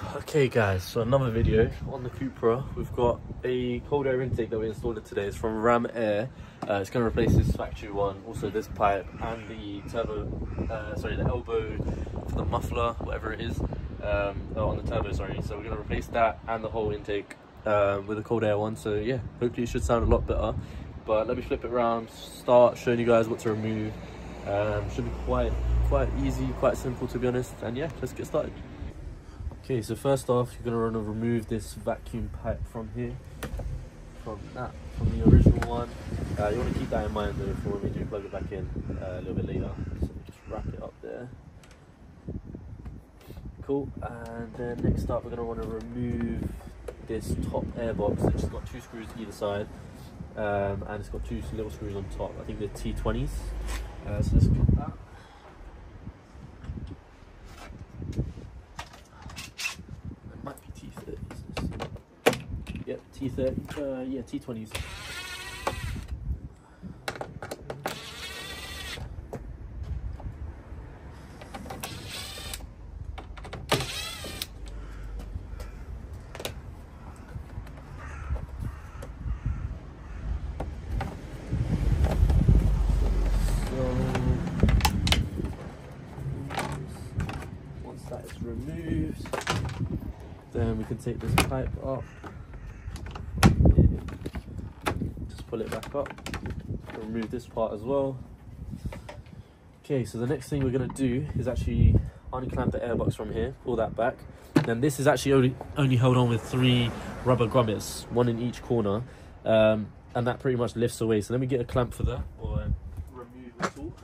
Okay guys, so another video on the Cupra. We've got a cold air intake that we installed today. It's from Ram Air. It's going to replace this factory one, also this pipe and the turbo, the elbow for the muffler, whatever it is, on the turbo, sorry. So we're going to replace that and the whole intake with a cold air one. So yeah, hopefully it should sound a lot better. But let me flip it around, start showing you guys what to remove. Should be quite easy, quite simple to be honest. And yeah, let's get started. Okay, so first off, you're going to remove this vacuum pipe from here, from the original one. You want to keep that in mind though for when we do plug it back in a little bit later. So just wrap it up there. Cool, and then next up we're going to want to remove this top air box, which has got 2 screws either side, and it's got 2 little screws on top. I think they're T20s. So let's get that. Yep, T30, yeah, T20s. Once that is removed, then we can take this pipe up. Pull it back up, remove this part as well. Okay, so the next thing we're going to do is actually unclamp the airbox from here, pull that back. Then this is actually only held on with 3 rubber grommets, 1 in each corner, and that pretty much lifts away. So let me get a clamp for that, or remove the tool.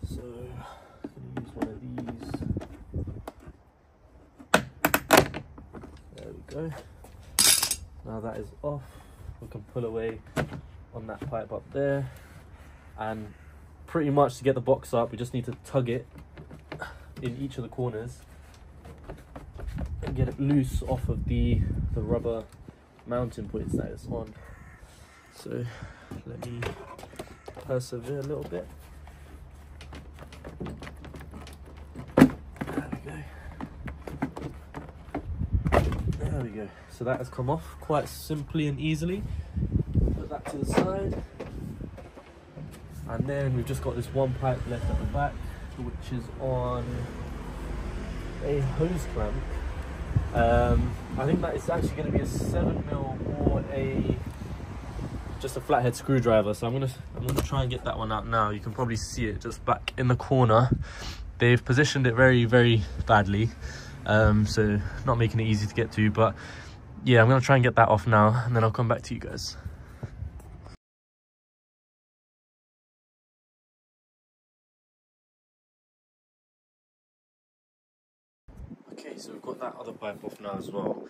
So I'm going to use one of these. There we go. Now that is off, we can pull away on that pipe up there, and pretty much to get the box up we just need to tug it in each of the corners and get it loose off of the rubber mounting points that it's on. So let me persevere a little bit. There we go. So that has come off quite simply and easily. Put that to the side. And then we've just got this one pipe left at the back, which is on a hose clamp. I think that it's actually going to be a 7mm or just a flathead screwdriver. So I'm gonna try and get that one out now. You can probably see it just back in the corner. They've positioned it very, very badly. So not making it easy to get to, but yeah, I'm gonna try and get that off now and then I'll come back to you guys. Okay, so we've got that other pipe off now as well.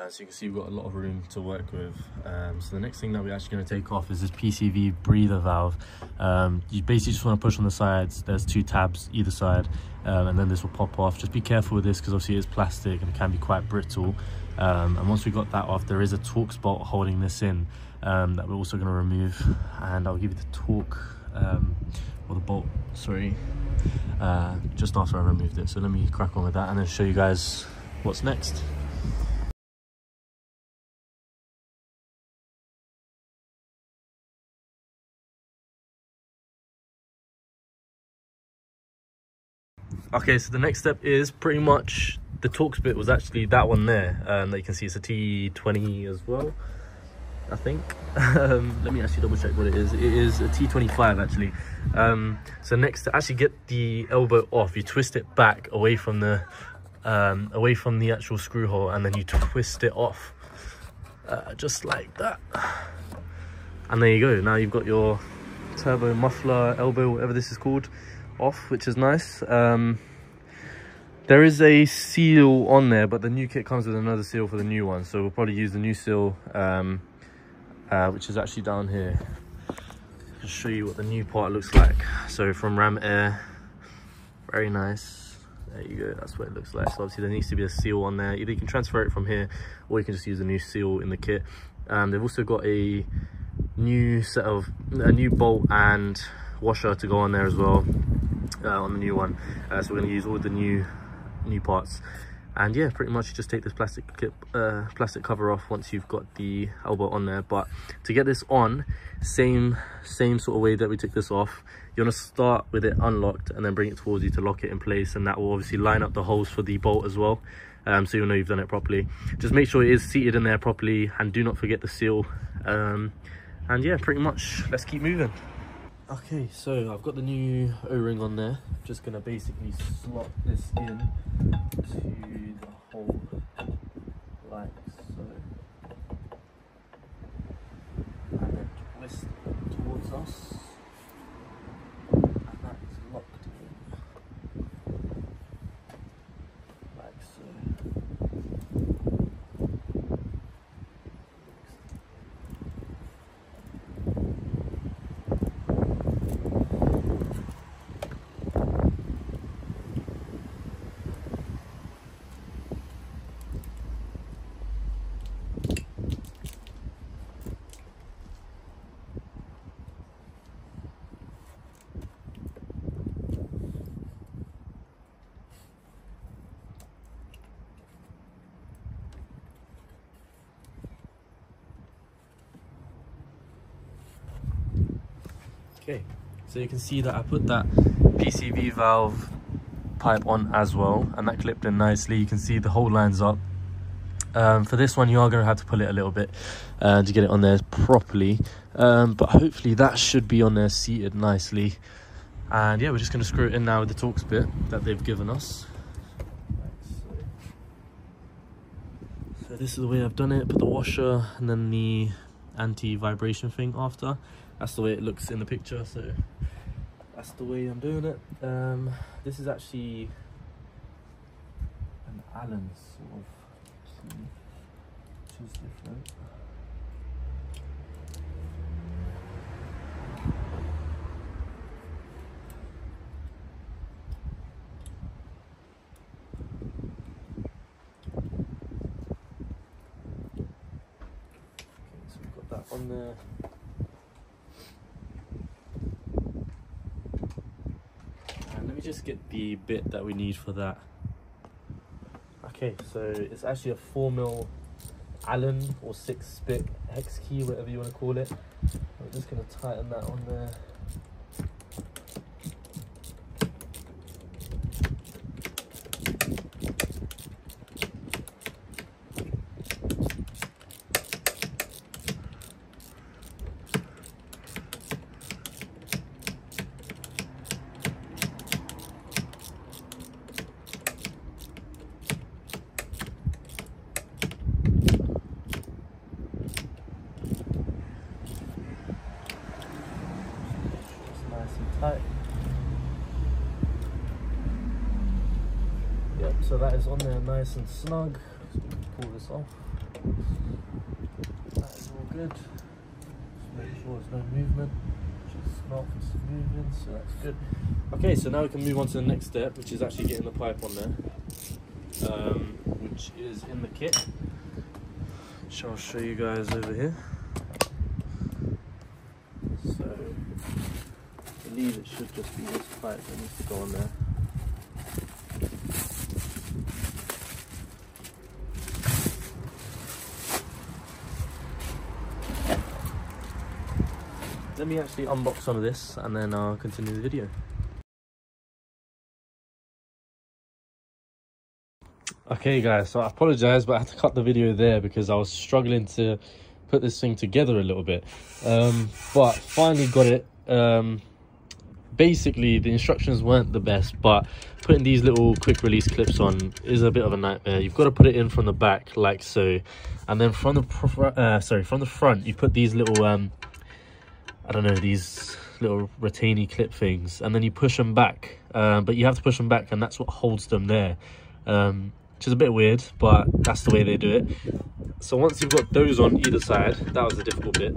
So you can see we've got a lot of room to work with. So the next thing that we're actually going to take off is this PCV breather valve. You basically just want to push on the sides. There's 2 tabs either side, and then this will pop off. Just be careful with this because obviously it's plastic and it can be quite brittle. And once we got that off, there is a Torx bolt holding this in that we're also going to remove, and I'll give you the torque or the bolt, sorry, just after I removed it. So let me crack on with that and then show you guys what's next. Okay, so the next step is pretty much the Torx bit was actually that one there, that you can see it's a T20 as well, I think. Let me actually double check what it is. It is a T25 actually. So next, to actually get the elbow off, you twist it back away from the actual screw hole, and then you twist it off just like that, and there you go. Now you've got your turbo muffler elbow, whatever this is called, off, which is nice. There is a seal on there, but the new kit comes with another seal for the new one, so we'll probably use the new seal, which is actually down here. I'll show you what the new part looks like. So from Ram Air, very nice. There you go, that's what it looks like. So obviously there needs to be a seal on there. Either you can transfer it from here, or you can just use a new seal in the kit. They've also got a new bolt and washer to go on there as well. on the new one. So we're going to use all the new parts. And yeah, pretty much you just take this plastic cover off once you've got the elbow on there. But to get this on, same sort of way that we took this off, you want to start with it unlocked and then bring it towards you to lock it in place, and that will obviously line up the holes for the bolt as well, so you'll know you've done it properly. Just make sure it is seated in there properly, and do not forget the seal. And yeah, pretty much let's keep moving. Okay, so I've got the new O-ring on there. Just gonna basically slot this in to the hole like so, and then twist towards us, and that is locked in like so. Okay, so you can see that I put that PCV valve pipe on as well, and that clipped in nicely. You can see the hole lines up. For this one, you are going to have to pull it a little bit to get it on there properly, but hopefully that should be on there seated nicely. And yeah, we're just going to screw it in now with the Torx bit that they've given us. So this is the way I've done it. Put the washer and then the anti-vibration thing after. That's the way it looks in the picture, so that's the way I'm doing it. This is actually an Allen sort of key, which is different. Okay, so we've got that on there. Just get the bit that we need for that. Okay, so it's actually a 4mm Allen or 6-bit hex key, whatever you want to call it. I'm just going to tighten that on there. Tight. Yep, so that is on there nice and snug. So we can pull this off. That is all good. Just make sure there's no movement. Just not moving, so that's good. Okay, so now we can move on to the next step, which is actually getting the pipe on there, which is in the kit, which I'll show you guys over here. So I believe it should just be this pipe that needs to go on there. Let me actually unbox some of this and then I'll continue the video. Okay guys, so I apologize, but I had to cut the video there because I was struggling to put this thing together a little bit, but finally got it. Basically the instructions weren't the best, but putting these little quick release clips on is a bit of a nightmare. You've got to put it in from the back like so, and then from the from the front you put these little I don't know, these little retainy clip things, and then you push them back, but you have to push them back and that's what holds them there, which is a bit weird, but that's the way they do it. So once you've got those on either side, that was the difficult bit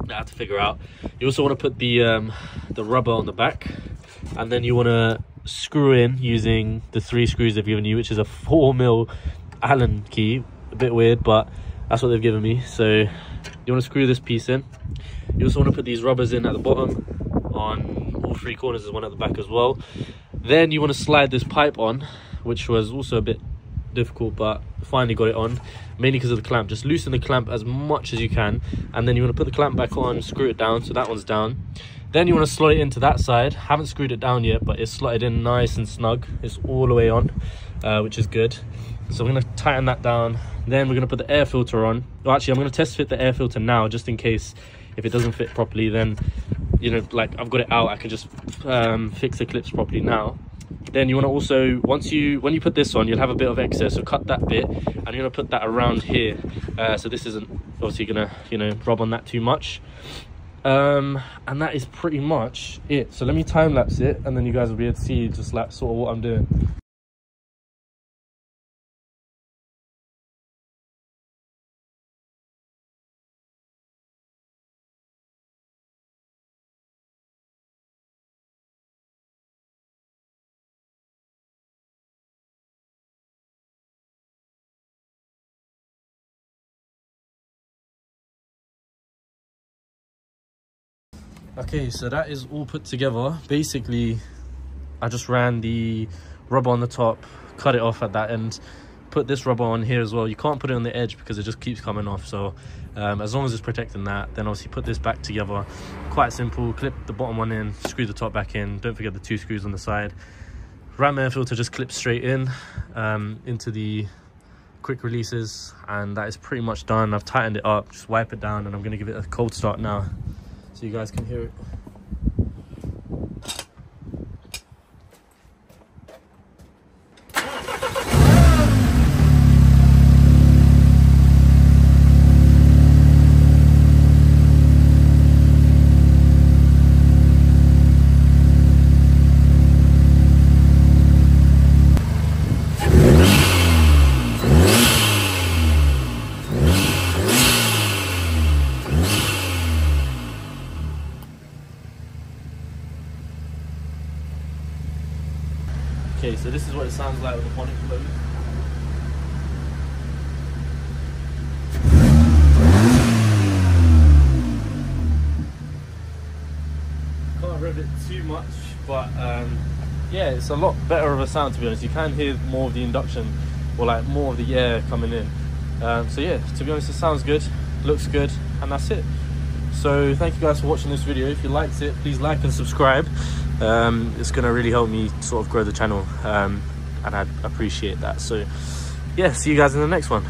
that I had to figure out. You also want to put the rubber on the back, and then you want to screw in using the 3 screws they've given you, which is a 4mm Allen key. A bit weird, but that's what they've given me. So you want to screw this piece in. You also want to put these rubbers in at the bottom on all three corners. There's one at the back as well. Then you want to slide this pipe on, which was also a bit difficult, but finally got it on, mainly because of the clamp. Just loosen the clamp as much as you can, and then you want to put the clamp back on, screw it down, so that one's down. Then you want to slot it into that side. Haven't screwed it down yet, but it's slotted in nice and snug. It's all the way on, which is good. So we're going to tighten that down. Then we're going to put the air filter on. Well, actually, I'm going to test fit the air filter now, just in case if it doesn't fit properly, then, you know, like I've got it out, I can just fix the clips properly now. Then you want to also, when you put this on, you'll have a bit of excess, so cut that bit, and you're going to put that around here. So this isn't obviously going to, you know, rub on that too much. And that is pretty much it. So let me time lapse it, and then you guys will be able to see just like sort of what I'm doing. Okay, so that is all put together. Basically, I just ran the rubber on the top, cut it off at that end, put this rubber on here as well. You can't put it on the edge because it just keeps coming off. So as long as it's protecting that, then obviously put this back together. Quite simple. Clip the bottom one in, screw the top back in. Don't forget the 2 screws on the side. Ram air filter just clips straight in into the quick releases, and that is pretty much done. I've tightened it up. Just wipe it down, and I'm going to give it a cold start now, so you guys can hear it. Okay, so this is what it sounds like with the bonnet closed. Can't rev it too much, but yeah, it's a lot better of a sound, to be honest. You can hear more of the induction, or like more of the air coming in. So yeah, to be honest, it sounds good, looks good, and that's it. So thank you guys for watching this video. If you liked it, please like and subscribe. It's going to really help me sort of grow the channel, and I'd appreciate that. So yeah, see you guys in the next one.